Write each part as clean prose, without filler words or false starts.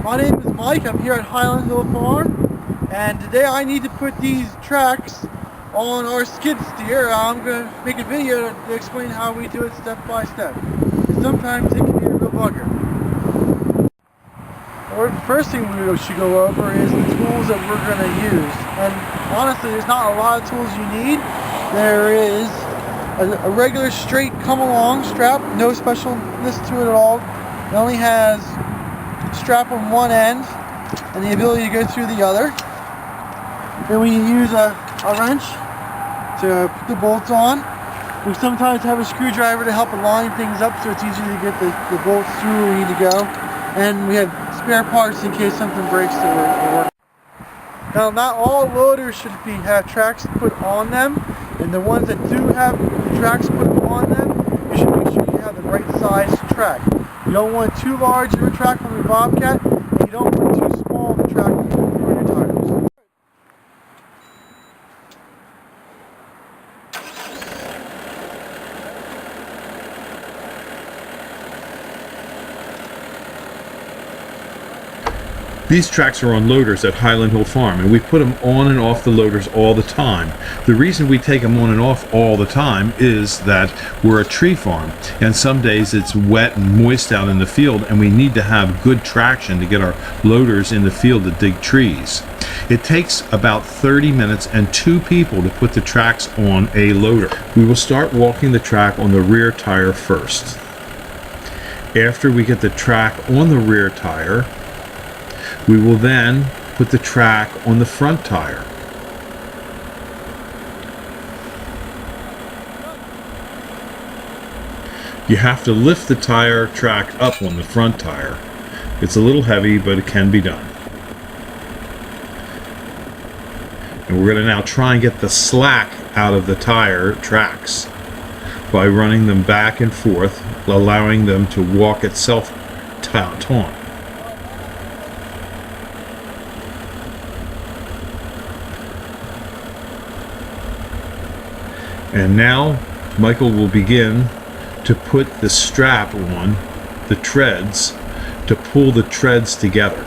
My name is Mike. I'm here at Highland Hill Farm, and today I need to put these tracks on our skid steer. I'm going to make a video to explain how we do it step by step. And sometimes it can be a real bugger. The first thing we should go over is the tools that we're going to use. And honestly, there's not a lot of tools you need. There is a regular straight come along strap, no specialness to it at all. It only has strap on one end and the ability to go through the other. Then we use a wrench to put the bolts on. We sometimes have a screwdriver to help align things up so it's easier to get the bolts through where we need to go. And we have spare parts in case something breaks that will work. Now, not all loaders should have tracks put on them, and the ones that do have tracks put on them, you should make sure you have the right size track. You don't want too large of a track on your Bobcat, and you don't want too small of a track on your tires. These tracks are on loaders at Highland Hill Farm, and we put them on and off the loaders all the time. The reason we take them on and off all the time is that we're a tree farm, and some days it's wet and moist out in the field, and we need to have good traction to get our loaders in the field to dig trees. It takes about 30 minutes and 2 people to put the tracks on a loader. We will start walking the track on the rear tire first. After we get the track on the rear tire, we will then put the track on the front tire. You have to lift the tire track up on the front tire. It's a little heavy, but it can be done. And we're going to now try and get the slack out of the tire tracks by running them back and forth, allowing them to walk itself taut. And now Michael will begin to put the strap on the treads to pull the treads together.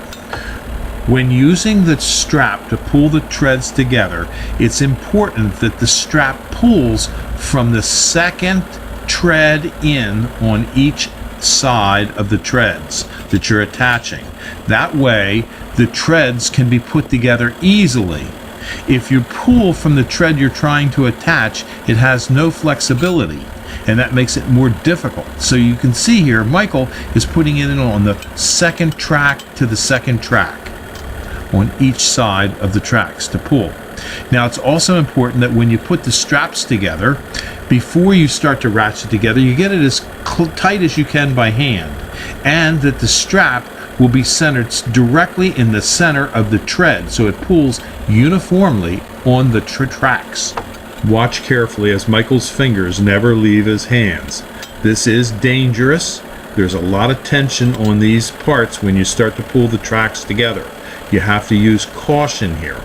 When using the strap to pull the treads together, it's important that the strap pulls from the second tread in on each side of the treads that you're attaching. That way, the treads can be put together easily. If you pull from the tread you're trying to attach, it has no flexibility, and that makes it more difficult. So you can see here, Michael is putting it in on the second track to the second track on each side of the tracks to pull. Now, it's also important that when you put the straps together, before you start to ratchet together, you get it as tight as you can by hand, and that the strap will be centered directly in the center of the tread so it pulls uniformly on the tracks. Watch carefully as Michael's fingers never leave his hands. This is dangerous. There's a lot of tension on these parts when you start to pull the tracks together. You have to use caution here.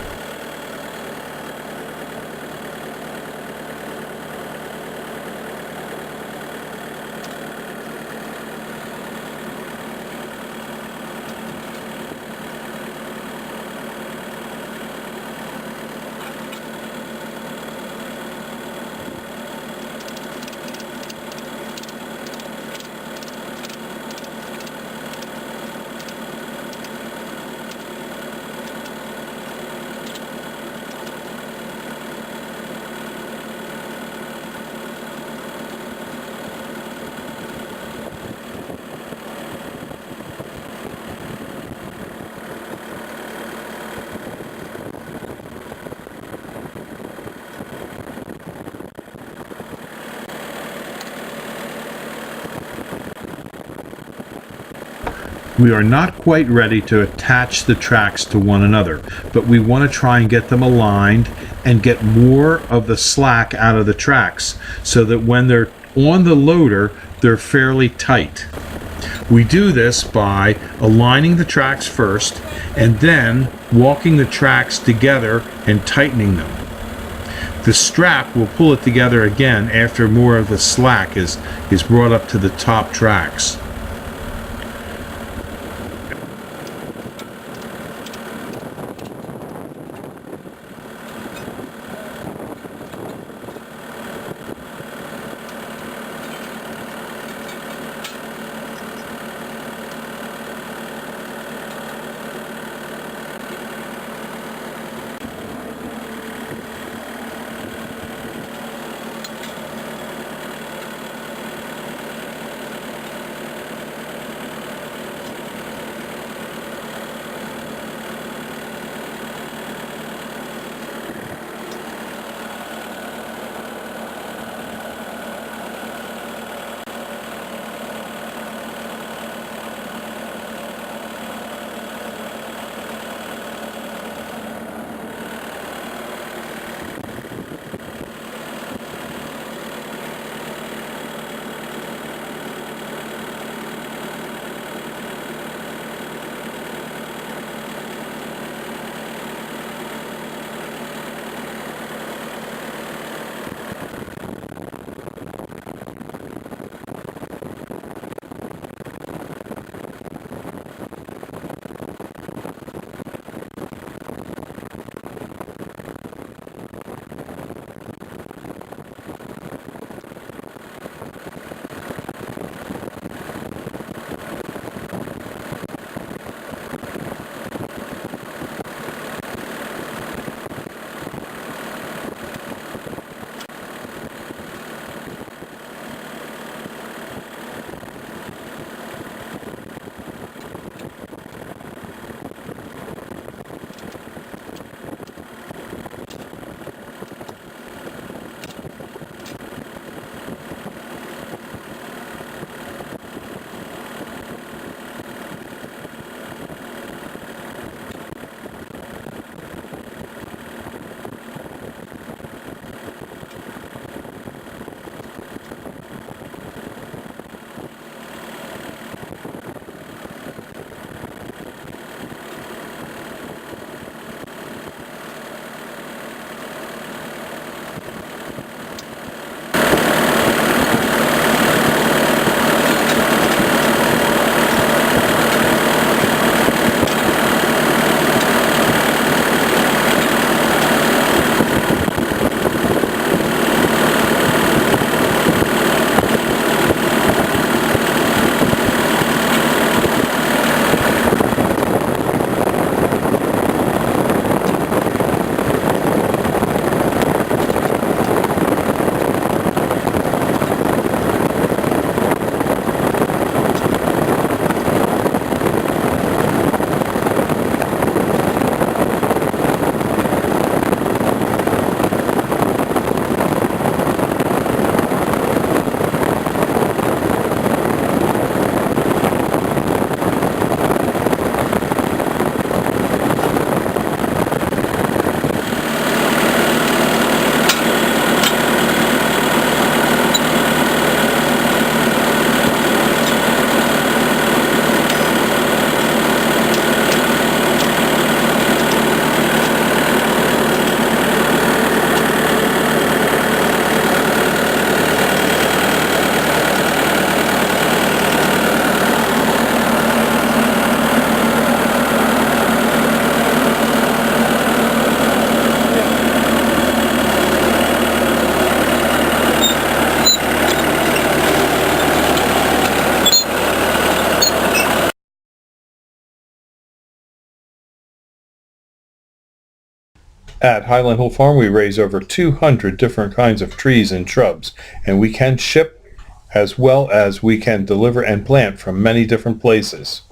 We are not quite ready to attach the tracks to one another, but we want to try and get them aligned and get more of the slack out of the tracks so that when they're on the loader, they're fairly tight. We do this by aligning the tracks first and then walking the tracks together and tightening them. The strap will pull it together again after more of the slack is brought up to the top tracks. At Highland Hill Farm, we raise over 200 different kinds of trees and shrubs, and we can ship as well as we can deliver and plant from many different places.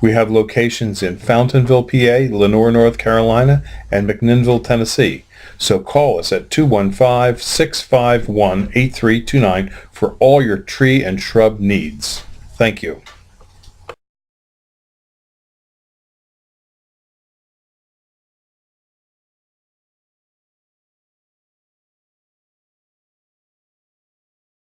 We have locations in Fountainville, PA, Lenoir, North Carolina, and McMinnville, Tennessee. So call us at 215-651-8329 for all your tree and shrub needs. Thank you.